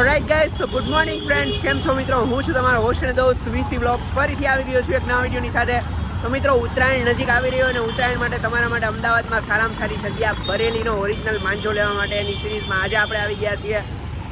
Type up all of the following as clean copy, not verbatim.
All right guys, સો good morning friends. કેમ છો મિત્રો? હું છું તમારો હોસ્ટ અને દોસ્ત વીસી બ્લોગ્સ. ફરીથી આવી ગયો છું એક નવા વિડીયોની સાથે. તો મિત્રો, ઉત્તરાયણ નજીક આવી રહ્યો અને ઉત્તરાયણ માટે તમારા માટે અમદાવાદમાં સારામાં સારી જગ્યા બરેલીનો ઓરિજિનલ માંજો લેવા માટે એની સિરીઝમાં આજે આપણે આવી ગયા છીએ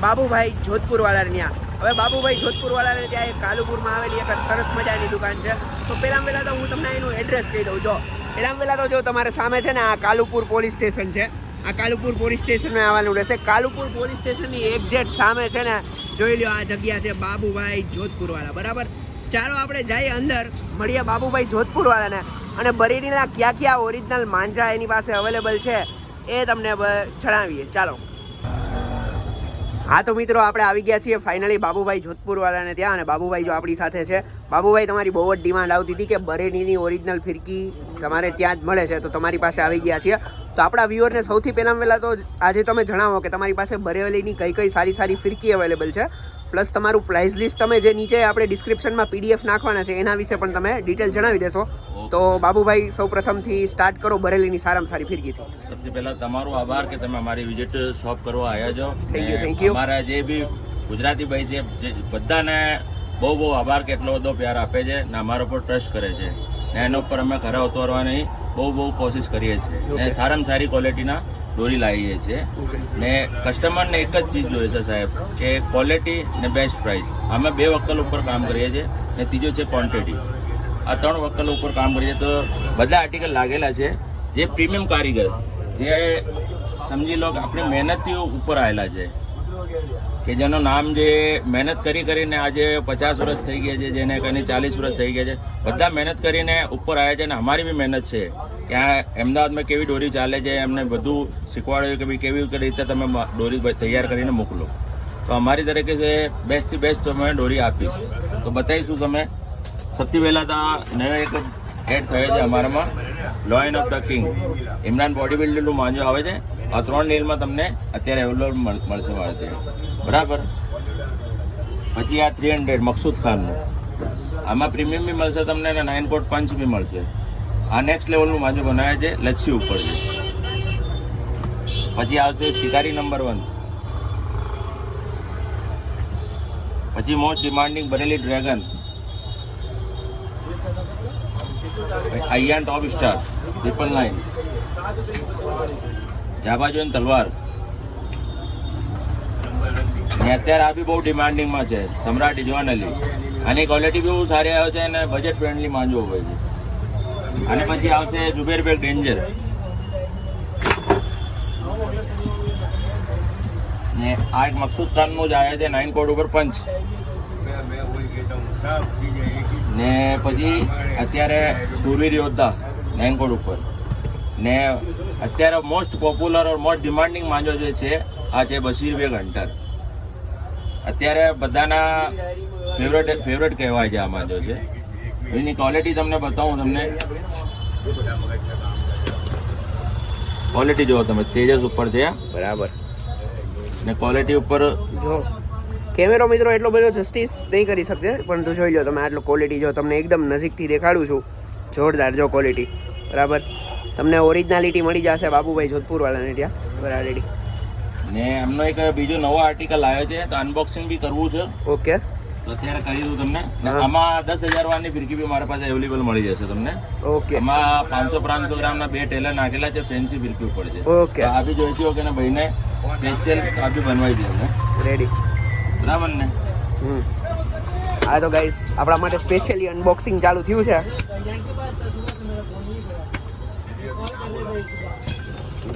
બાબુભાઈ જોધપુરવાળાને ત્યાં. હવે બાબુભાઈ જોધપુરવાળાને ત્યાં એક કાલુપુરમાં આવેલી એક સરસ મજાની દુકાન છે. તો પહેલાં તો હું તમને એનું એડ્રેસ કહી દઉં. જો પહેલાં તો જો તમારે સામે છે ને આ કાલુપુર પોલીસ સ્ટેશન છે. આ કાલુપુર પોલીસ સ્ટેશનમાં આવવાનું રહેશે. કાલુપુર પોલીસ સ્ટેશનની એક્ઝેક્ટ સામે છે ને, જોઈ લો આ જગ્યા છે બાબુભાઈ જોધપુરવાળા. બરાબર, ચાલો આપણે જઈએ અંદર, મળીએ બાબુભાઈ જોધપુરવાળાને અને બરેલીના ક્યાં ઓરિજિનલ માંજા એની પાસે અવેલેબલ છે એ તમને જણાવીએ. ચાલો. હા તો મિત્રો, આપણે આવી ગયા છીએ ફાઇનલી બાબુભાઈ જોધપુરવાળાને ત્યાં. અને બાબુભાઈ જો આપણી સાથે છે. બાબુભાઈ, તમારી બહુ જ ડિમાન્ડ આવતી હતી કે બરેલીની ઓરિજિનલ ફિરકી તમારે ત્યાં જ મળે છે, તો તમારી પાસે આવી ગયા છીએ. તો આપણા વ્યુઅરને સૌથી પહેલાં તો આજે તમે જણાવો કે તમારી પાસે બરેલીની કઈ સારી ફિરકી અવેલેબલ છે, પ્લસ તમારું પ્રાઇસ લિસ્ટ તમે જે નીચે આપણે ડિસ્ક્રિપ્શનમાં PDF નાખવાના છે એના વિશે પણ તમે ડિટેલ જણાવી દેશો. તો બાબુભાઈ, સૌ પ્રથમથી સ્ટાર્ટ કરો બરેલીની સારામાં સારી ફિરકીથી. સૌથી પહેલા તમારો આભાર કે તમે અમારી વિઝિટ શોપ કરવા આવ્યા છો. Thank you. અમારા જે બી ગુજરાતી ભાઈ છે બધાને બહુ આભાર કે એટલો બધો પ્યાર આપે છે ને અમારા ઉપર ટ્રસ્ટ કરે છે ને એના ઉપર અમે ખરા ઉતરવાની બહુ કોશિશ કરીએ છીએ ને સારામાં સારી ક્વોલિટીના દોરી લાવીએ છીએ ને કસ્ટમરને એક જ ચીજ જોઈએ છે સાહેબ, કે ક્વોલિટી ને બેસ્ટ પ્રાઇસ. અમે 2 વક્કલ ઉપર કામ કરીએ છીએ ને ત્રીજો છે ક્વોન્ટિટી. આ 3 વક્કલ ઉપર કામ કરીએ તો બધા આર્ટિકલ લાગેલા છે જે પ્રીમિયમ કારીગર, જે સમજી લો કે આપણી મહેનતથી ઉપર આવેલા છે, કે જેનું નામ જે મહેનત કરીને આજે 50 વર્ષ થઈ ગયા છે, જેને કઈ 40 વર્ષ થઈ ગયા છે, બધા મહેનત કરીને ઉપર આવ્યા છે. અને અમારી બી મહેનત છે કે આ અમદાવાદમાં કેવી દોરી ચાલે છે એમને બધું શીખવાડ્યું કે ભાઈ કેવી રીતે તમે દોરી તૈયાર કરીને મોકલો. તો અમારી તરીકે છે બેસ્ટથી બેસ્ટ તમે દોરી આપીશ. તો બતાવીશું તમે. સૌથી પહેલાં તો નવો એક એડ થયો છે અમારામાં, lion of the king. Imran body બિલ્ડરનું માંજો આવે છે. આ 3 નીલમાં તમને અત્યારે અવેલેબલ મળશે મારે ત્યાં. બરાબર. પછી આ 300 મકસૂદ ખાનનું, આમાં પ્રીમિયમ બી મળશે તમને અને 9 કોટ પંચ બી મળશે. આ નેક્સ્ટ લેવલનું માંજો બનાવે છે, લચ્છી ઉપર છે. પછી આવશે શિકારી નંબર 1. પછી most demanding Bareilly dragon, Ayaan top star 999, જાબાજોન તલવાર. ને અત્યારે આ બી બહુ ડિમાન્ડિંગમાં છે, સમ્રાટ ઇજવાન અલી. આની ક્વોલિટી બી બહુ સારી આવે છે અને બજેટ ફ્રેન્ડલી માંજો હોય છે. અને પછી આવશે જુબેર બેગ ડેન્જર ને આ એક મકસૂદ ખાનનું જ આવે છે 9 કોટ ઉપર પંચ. ને પછી અત્યારે સુરવીર યોદ્ધા 9 કોટ ઉપર. ને અત્યારે મોસ્ટ પોપ્યુલર ઓર મોસ્ટ ડિમાન્ડિંગ માંજો જે છે આ છે બશીર બેગ હન્ટર. અત્યારે બધાના ફેવરેટ કહેવાય છે આ માંજો છે. એની ક્વોલિટી તમને બતાવું. તમને ક્વોલિટી જુઓ તમે, તેજસ ઉપર છે. બરાબર. ને ક્વોલિટી ઉપર જો કેમેરો મિત્રો એટલો બધો જસ્ટિસ નહીં કરી શકશે, પરંતુ જોઈ લો તમે આટલો ક્વોલિટી. જો તમને એકદમ નજીકથી દેખાડું છું, જોરદાર જો ક્વોલિટી. બરાબર, તમને ઓરિજિનાલિટી મળી જશે બાબુભાઈ જોધપુરવાળાને ત્યાં. બરાબર. ને એમનો એક બીજો નવો આર્ટિકલ આવ્યો છે, તો અનબોક્સિંગ બી કરવું છે. ઓકે, તો અત્યારે કરી દઉં તમને. આમાં 10,000 વારની ફિરકી બી મારા પાસે અવેલેબલ મળી જશે તમને. ઓકે. આમાં 500 ગ્રામના 2 ટેલર નાખેલા છે, ફેન્સી ફિરકી ઉપર છે. ઓકે, આ બી જોઈતી હોય કે ને ભાઈને સ્પેશિયલ આ બી બનવાઈ દે અમને. રેડી. બરાબર ને? હા તો ગાઈસ, આપણા માટે સ્પેશિયલી અનબોક્સિંગ ચાલુ થયું છે.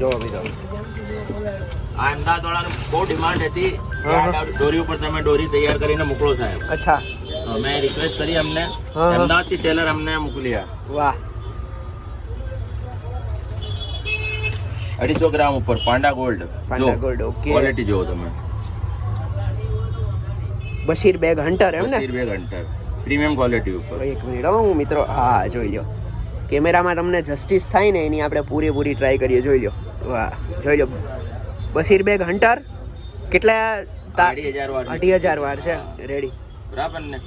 જો મિત્રો, આ અમદાવાદ વાળાનું બહુ ડિમાન્ડ હતી દોરી ઉપર તમે દોરી તૈયાર કરીને મોકલો સાહેબ. અચ્છા. તો મેં રિક્વેસ્ટ કરી અમને, અમદાવાદથી ટેલર અમને મોકલ્યા. વાહ. 250 ગ્રામ ઉપર પાંડા ગોલ્ડ. ઓકે. ક્વોલિટી જુઓ તમે. બશીર બેગ હન્ટર એમ ને? Bashir bag hunter premium quality ઉપર. એક મિનિટ હું મિત્રો, હા જોઈ લો. કેમેરામાં તમને જસ્ટિસ થાય ને એની આપણે પૂરેપૂરી ટ્રાય કરીએ. જોઈ લો. વાહ, જોઈ લો. બશીર બેગ હન્ટર કેટલા? 2,500 વાર છે. રેડી. બરાબર ને?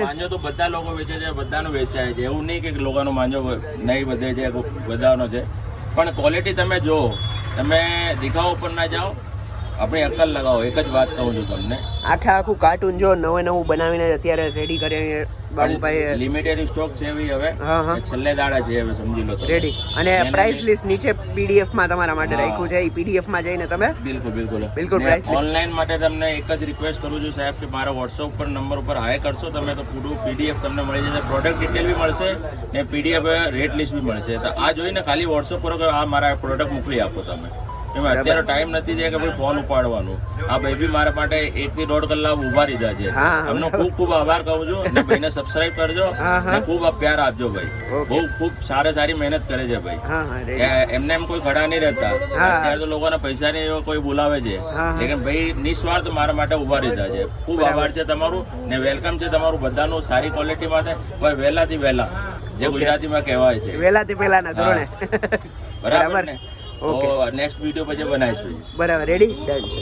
માંજો તો બધા લોકો વેચે છે, બધાનો વેચાય છે. એવું નહીં કે લોકોનો માંજો નહીં વધે છે, બધાનો છે. પણ ક્વોલિટી તમે જો, તમે દેખાવ ઉપર ના જાઓ, આપણી અક્કલ લગાવો. એક જ વાત કહું છું તમને, આખે આખું કાર્ટૂન જો નવું બનાવીને અત્યારે રેડી કરી બાબુભાઈ લિમિટેડ સ્ટોક છે એવી હવે. હા હા છેલ્લે દાડા છે હવે, સમજી લો તમે. રેડી. અને એના પ્રાઇસ જે- લિસ્ટ નીચે પીડીએફ માં તમારા માટે હા. રાખ્યું છે. એ પીડીએફ માં જઈને તમે બિલકુલ બિલકુલ બિલકુલ price list. ઓનલાઈન માટે તમને એક જ રિક્વેસ્ટ કરું છું સાહેબ કે મારા વોટ્સઅપ પર નંબર ઉપર હાય કરશો તમે તો પૂરું પીડીએફ તમને મળી જશે. પ્રોડક્ટ ડિટેલ બી મળશે ને પીડીએફ રેટ લિસ્ટ બી મળશે. તો આ જોઈને ખાલી વોટ્સઅપ પર કે આ મારા પ્રોડક્ટ મોકલી આપો તમે. એમાં અત્યારે ટાઈમ નથી છે કે ભાઈ ફોન ઉપાડવાનું. આ ભાઈ બી મારા માટે 1 થી 1.5 કલાક ઊભા રીધા છે. હા, હા. એમનો ખૂબ ખૂબ આભાર કહું છું. અને ભાઈને સબસ્ક્રાઇબ કરજો હા, હા. અને ખૂબ પ્યાર આપજો ભાઈ. Okay. બહુ ખૂબ સારી મહેનત કરે છે ભાઈ. હા હા રેડી. એમને એમ કોઈ ખડા નહીં રહેતા. હા. અત્યારે તો લોકોને પૈસાની એવો કોઈ બોલાવે છે, હા. લેકિન ભાઈ નિસ્વાર્થ મારા માટે ઉભા રહેતા છે. ખૂબ આભાર છે તમારું ને વેલકમ છે તમારું બધાનું સારી ક્વોલિટી માટે. ભાઈ વહેલાથી વહેલા જે ગુજરાતીમાં કહેવાય છે વહેલાથી પહેલાના ધોરણે બરાબર ને. Okay. તો નેક્સ્ટ વિડીયો પછી બનાવીશ પછી. બરાબર રેડી ડન છે.